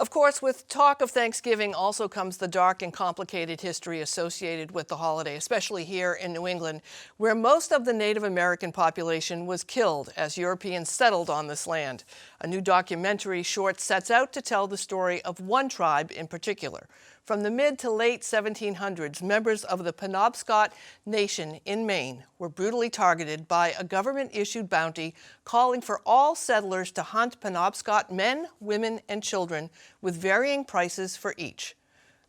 Of course, with talk of Thanksgiving also comes the dark and complicated history associated with the holiday, especially here in New England, where most of the Native American population was killed as Europeans settled on this land. A new documentary short sets out to tell the story of one tribe in particular. From the mid to late 1700s, members of the Penobscot Nation in Maine were brutally targeted by a government-issued bounty calling for all settlers to hunt Penobscot men, women, and children with varying prices for each.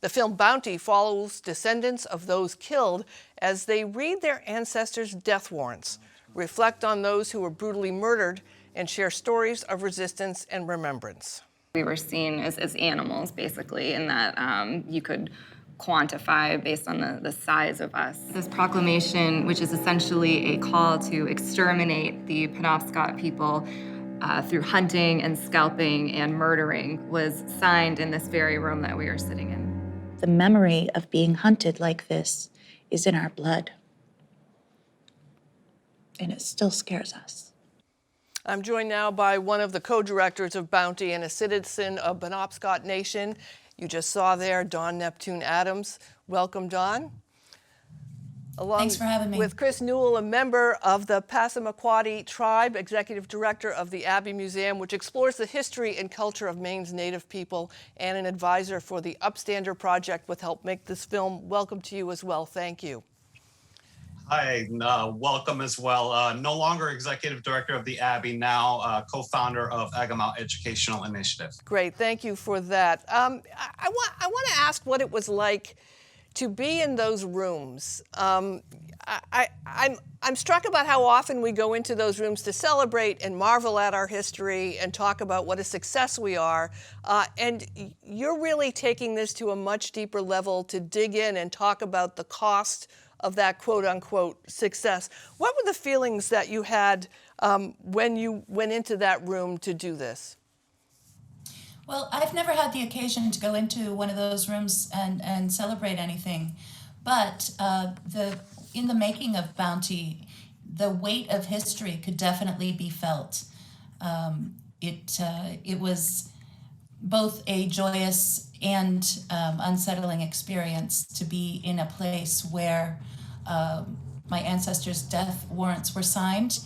The film Bounty follows descendants of those killed as they read their ancestors' death warrants, reflect on those who were brutally murdered, and share stories of resistance and remembrance. We were seen as animals, basically, in that you could quantify based on the size of us. This proclamation, which is essentially a call to exterminate the Penobscot people through hunting and scalping and murdering, was signed in this very room that we are sitting in. The memory of being hunted like this is in our blood, and it still scares us. I'm joined now by one of the co-directors of Bounty and a citizen of Penobscot Nation. You just saw there Dawn Neptune Adams. Welcome, Dawn. Thanks for having me. With Chris Newell, a member of the Passmaquoddy Tribe, executive director of the Abbey Museum, which explores the history and culture of Maine's Native people, and an advisor for the UPSTANDER project with help make this film. Welcome to you as well. Thank you. Hi, welcome as well. No longer executive director of the Abbey, now co-founder of Akomawt Educational Initiative. Great, thank you for that. I want to ask what it was like to be in those rooms. I'm struck about how often we go into those rooms to celebrate and marvel at our history and talk about what a success we are. And you're really taking this to a much deeper level to dig in and talk about the cost of that quote-unquote success. What were the feelings that you had when you went into that room to do this? Well, I've never had the occasion to go into one of those rooms and celebrate anything, but in the making of Bounty, the weight of history could definitely be felt. It was both a joyous and unsettling experience to be in a place where my ancestors' death warrants were signed.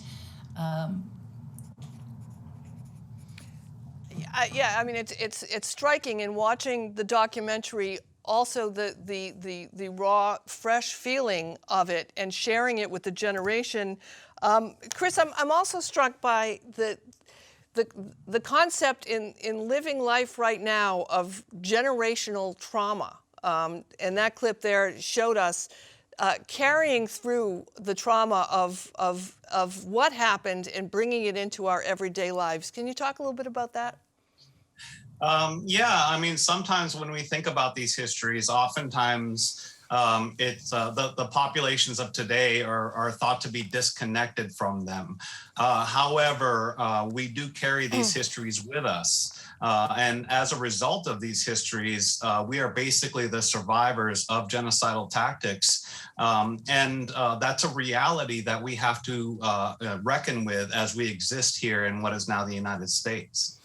Yeah, I mean, it's striking in watching the documentary. Also, the raw, fresh feeling of it and sharing it with the generation. Chris, I'm also struck by the concept in living life right now of generational trauma. And that clip there showed us carrying through the trauma of what happened and bringing it into our everyday lives. Can you talk a little bit about that? Yeah, I mean, sometimes when we think about these histories, oftentimes it's the populations of today are thought to be disconnected from them. However, we do carry these histories with us. And as a result of these histories, we are basically the survivors of genocidal tactics. And that's a reality that we have to reckon with as we exist here in what is now the United States.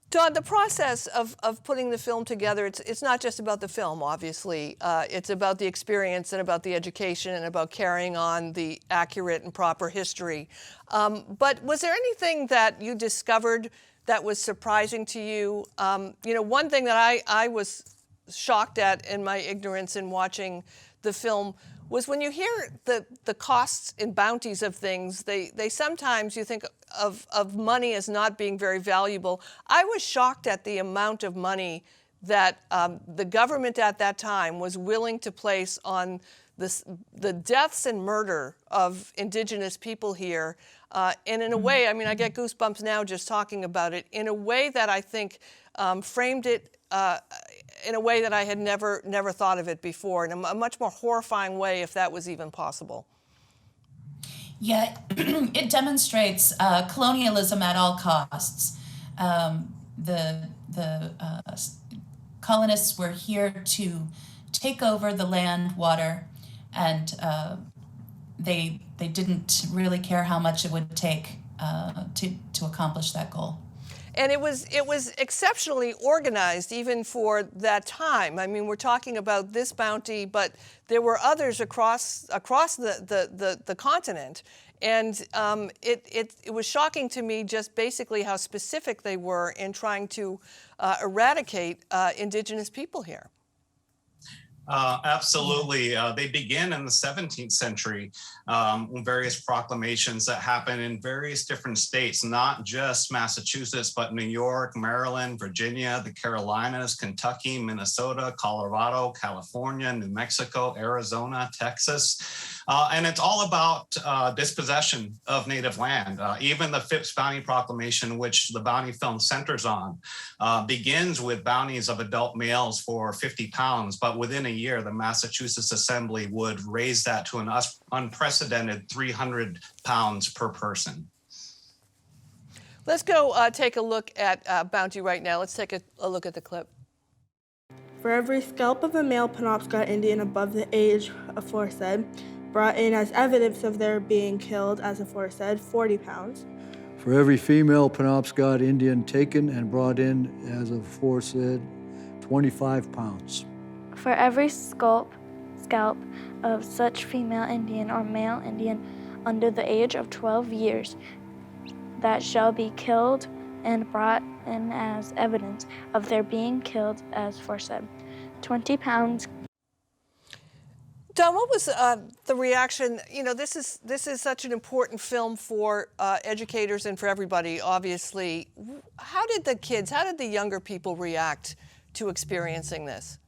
Dawn, the process of putting the film together, it's not just about the film, obviously. It's about the experience and about the education and about carrying on the accurate and proper history. But was there anything that you discovered that was surprising to you? You know, one thing that I was shocked at in my ignorance in watching the film was when you hear the costs and bounties of things, they sometimes you think of money as not being very valuable. I was shocked at the amount of money that the government at that time was willing to place on the deaths and murder of indigenous people here. And in a way, I mean, I get goosebumps now just talking about it, in a way that I think framed it in a way that I had never thought of it before, in a much more horrifying way, if that was even possible. Yeah, it demonstrates colonialism at all costs. The colonists were here to take over the land, water, and they didn't really care how much it would take to accomplish that goal. And it was exceptionally organized even for that time. I mean, we're talking about this bounty, but there were others across the continent. And it was shocking to me just basically how specific they were in trying to eradicate indigenous people here. Absolutely. They begin in the 17th century, various proclamations that happen in various different states, not just Massachusetts, but New York, Maryland, Virginia, the Carolinas, Kentucky, Minnesota, Colorado, California, New Mexico, Arizona, Texas. And it's all about dispossession of native land. Even the Phipps Bounty Proclamation, which the bounty film centers on, begins with bounties of adult males for 50 pounds, but within a year, the Massachusetts Assembly would raise that to an unprecedented 300 pounds per person. Let's go take a look at bounty right now. Let's take a look at the clip. For every scalp of a male Penobscot Indian above the age aforesaid, brought in as evidence of their being killed as aforesaid, 40 pounds. For every female Penobscot Indian taken and brought in as aforesaid, 25 pounds. For every scalp of such female Indian or male Indian under the age of 12 years that shall be killed and brought in as evidence of their being killed as aforesaid, 20 pounds. Don, what was the reaction? You know, this is such an important film for educators and for everybody, obviously. How did the younger people react to experiencing this?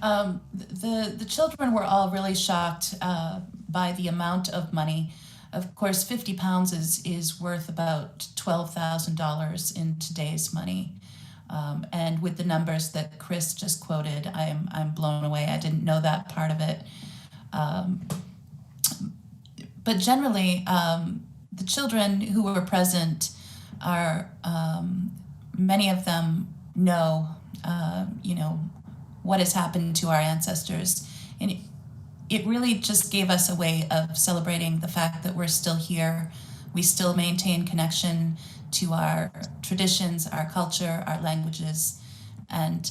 The children were all really shocked by the amount of money. Of course, 50 pounds is worth about $12,000 in today's money. And with the numbers that Chris just quoted, I'm blown away. I didn't know that part of it. But generally, the children who were present are, many of them know, what has happened to our ancestors. And it really just gave us a way of celebrating the fact that we're still here. We still maintain connection to our traditions, our culture, our languages, and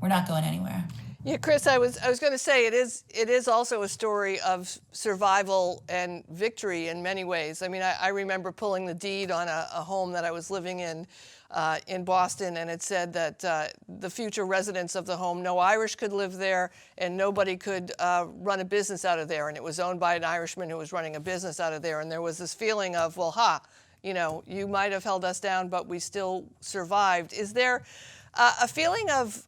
we're not going anywhere. Yeah, Chris, I was going to say it is also a story of survival and victory in many ways. I mean, I remember pulling the deed on a home that I was living in Boston, and it said that the future residents of the home, no Irish could live there, and nobody could run a business out of there. And it was owned by an Irishman who was running a business out of there. And there was this feeling of, well, you know, you might have held us down, but we still survived. Is there a feeling of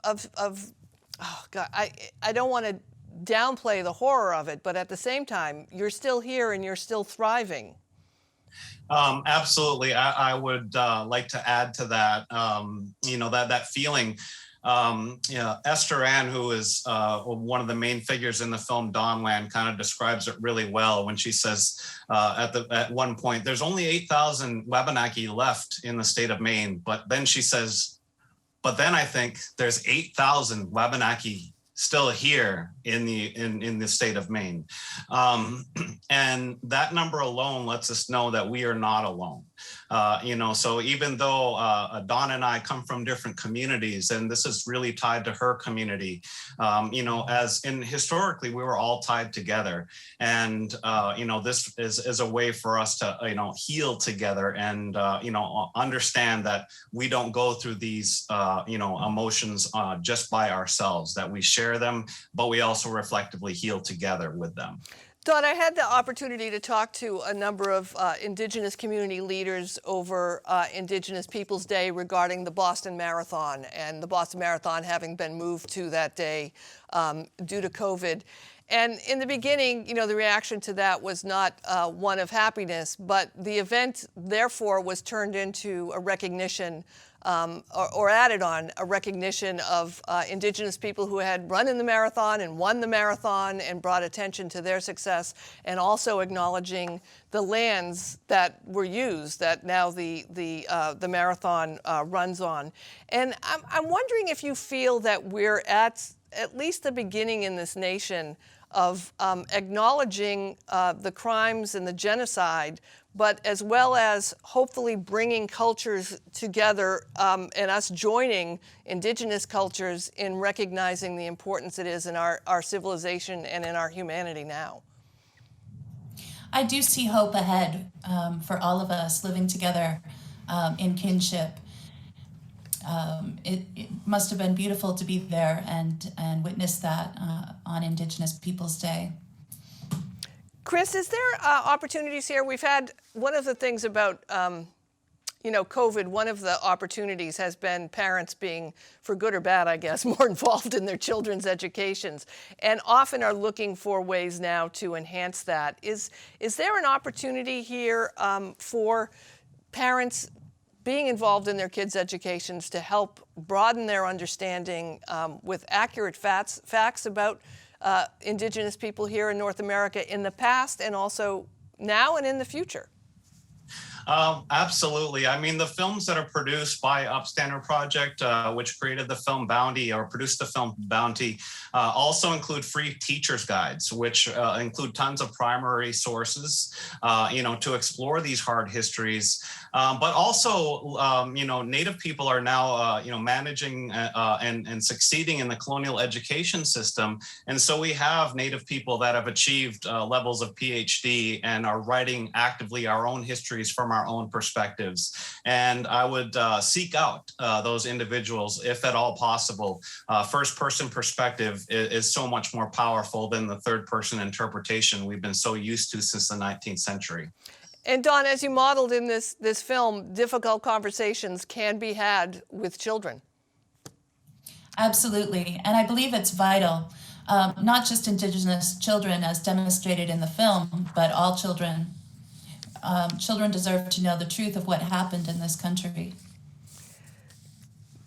oh God, I don't want to downplay the horror of it, but at the same time, you're still here and you're still thriving? Absolutely. I would like to add to that, that feeling. Esther Ann, who is one of the main figures in the film Dawnland, kind of describes it really well when she says at one point, there's only 8,000 Wabanaki left in the state of Maine. But then she says, but then I think there's 8,000 Wabanaki still here in the state of Maine. And that number alone lets us know that we are not alone. So even though Dawn and I come from different communities, and this is really tied to her community, historically, we were all tied together. And, this is a way for us to, heal together and, understand that we don't go through these, emotions just by ourselves, that we share them, but we also reflectively heal together with them. Dawn, I had the opportunity to talk to a number of Indigenous community leaders over Indigenous Peoples Day regarding the Boston Marathon, and the Boston Marathon having been moved to that day due to COVID. And in the beginning, the reaction to that was not one of happiness, but the event, therefore, was turned into a recognition or added on a recognition of Indigenous people who had run in the marathon and won the marathon and brought attention to their success, and also acknowledging the lands that were used that now the marathon runs on. And I'm wondering if you feel that we're at least the beginning in this nation of acknowledging the crimes and the genocide, but as well as hopefully bringing cultures together and us joining indigenous cultures in recognizing the importance it is in our civilization and in our humanity now. I do see hope ahead for all of us living together in kinship. It must have been beautiful to be there and witness that on Indigenous Peoples Day. Chris, is there opportunities here? We've had one of the things about COVID, one of the opportunities has been parents being, for good or bad, I guess, more involved in their children's educations, and often are looking for ways now to enhance that. Is there an opportunity here for parents being involved in their kids' educations to help broaden their understanding with accurate facts about Indigenous people here in North America in the past and also now and in the future? Absolutely. I mean, the films that are produced by UPSTANDER Project, which created the film Bounty or produced the film Bounty, also include free teacher's guides, which include tons of primary sources, to explore these hard histories. But also, Native people are now, managing and succeeding in the colonial education system. And so we have Native people that have achieved levels of PhD and are writing actively our own histories from our own perspectives. And I would seek out those individuals, if at all possible. First person perspective is so much more powerful than the third person interpretation we've been so used to since the 19th century. And Dawn, as you modeled in this film, difficult conversations can be had with children. Absolutely, and I believe it's vital, not just Indigenous children as demonstrated in the film, but all children. Children deserve to know the truth of what happened in this country.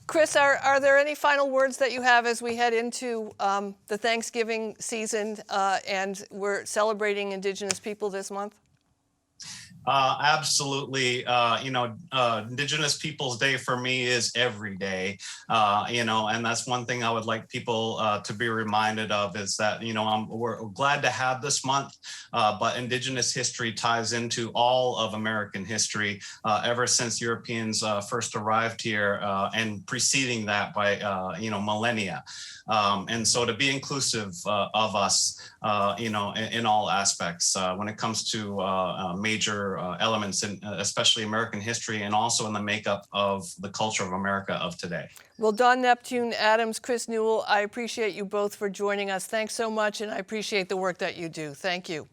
Chris, are there any final words that you have as we head into the Thanksgiving season and we're celebrating Indigenous people this month? Absolutely. Indigenous Peoples Day for me is every day, and that's one thing I would like people to be reminded of is that, we're glad to have this month, but Indigenous history ties into all of American history ever since Europeans first arrived here and preceding that by, millennia. And so to be inclusive of us, in all aspects when it comes to major elements in especially American history and also in the makeup of the culture of America of today. Well, Dawn Neptune Adams, Chris Newell, I appreciate you both for joining us. Thanks so much, and I appreciate the work that you do. Thank you.